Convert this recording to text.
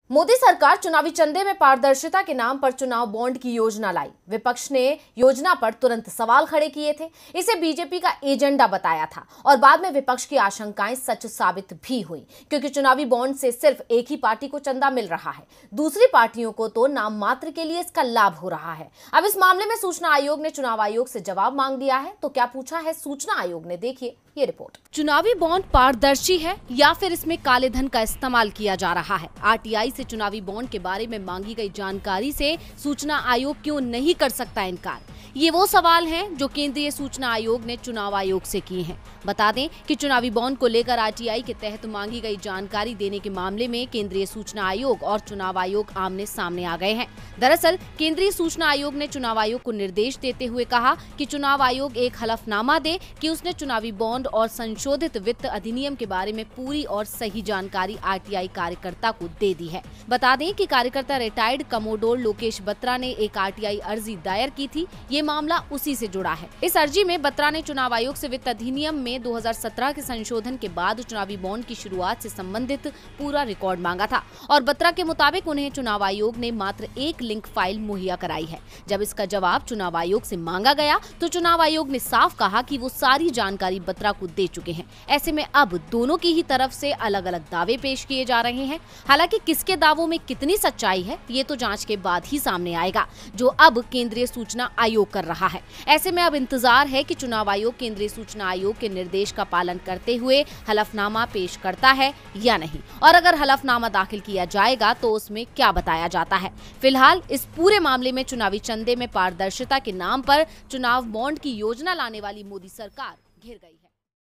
मोदी सरकार चुनावी चंदे में पारदर्शिता के नाम पर चुनाव बॉन्ड की योजना लाई। विपक्ष ने योजना पर तुरंत सवाल खड़े किए थे। इसे बीजेपी का एजेंडा बताया था और बाद में विपक्ष की आशंकाएं सच साबित भी हुई, क्योंकि चुनावी बॉन्ड से सिर्फ एक ही पार्टी को चंदा मिल रहा है, दूसरी पार्टियों को तो नाम मात्र के लिए इसका लाभ हो रहा है। अब इस मामले में सूचना आयोग ने चुनाव आयोग से जवाब मांग लिया है। तो क्या पूछा है सूचना आयोग ने, देखिए ये रिपोर्ट। चुनावी बॉन्ड पारदर्शी है या फिर इसमें काले धन का इस्तेमाल किया जा रहा है? आरटीआई से चुनावी बॉन्ड के बारे में मांगी गई जानकारी से सूचना आयोग क्यों नहीं कर सकता इनकार? ये वो सवाल हैं जो केंद्रीय सूचना आयोग ने चुनाव आयोग से किए हैं। बता दें कि चुनावी बॉन्ड को लेकर आरटीआई के तहत मांगी गई जानकारी देने के मामले में केंद्रीय सूचना आयोग और चुनाव आयोग आमने सामने आ गए हैं। दरअसल केंद्रीय सूचना आयोग ने चुनाव आयोग को निर्देश देते हुए कहा कि चुनाव आयोग एक हलफनामा दे कि उसने चुनावी बॉन्ड और संशोधित वित्त अधिनियम के बारे में पूरी और सही जानकारी आरटीआई कार्यकर्ता को दे दी है। बता दें कि कार्यकर्ता रिटायर्ड कमोडोर लोकेश बत्रा ने एक आरटीआई अर्जी दायर की थी। ये मामला उसी से जुड़ा है। इस अर्जी में बत्रा ने चुनाव आयोग से वित्त अधिनियम में 2017 के संशोधन के बाद चुनावी बॉन्ड की शुरुआत से संबंधित पूरा रिकॉर्ड मांगा था और बत्रा के मुताबिक उन्हें चुनाव आयोग ने मात्र एक लिंक फाइल मुहैया कराई है। जब इसका जवाब चुनाव आयोग से मांगा गया तो चुनाव आयोग ने साफ कहा कि वो सारी जानकारी बत्रा को दे चुके हैं। ऐसे में अब दोनों की ही तरफ से अलग अलग दावे पेश किए जा रहे हैं। हालांकि किसके दावों में कितनी सच्चाई है ये तो जांच के बाद ही सामने आएगा, जो अब केंद्रीय सूचना आयोग कर रहा है। ऐसे में अब इंतजार है कि चुनाव आयोग केंद्रीय सूचना आयोग के निर्देश का पालन करते हुए हलफनामा पेश करता है या नहीं, और अगर हलफनामा दाखिल किया जाएगा तो उसमें क्या बताया जाता है। फिलहाल इस पूरे मामले में चुनावी चंदे में पारदर्शिता के नाम पर चुनाव बॉन्ड की योजना लाने वाली मोदी सरकार घिर गई है।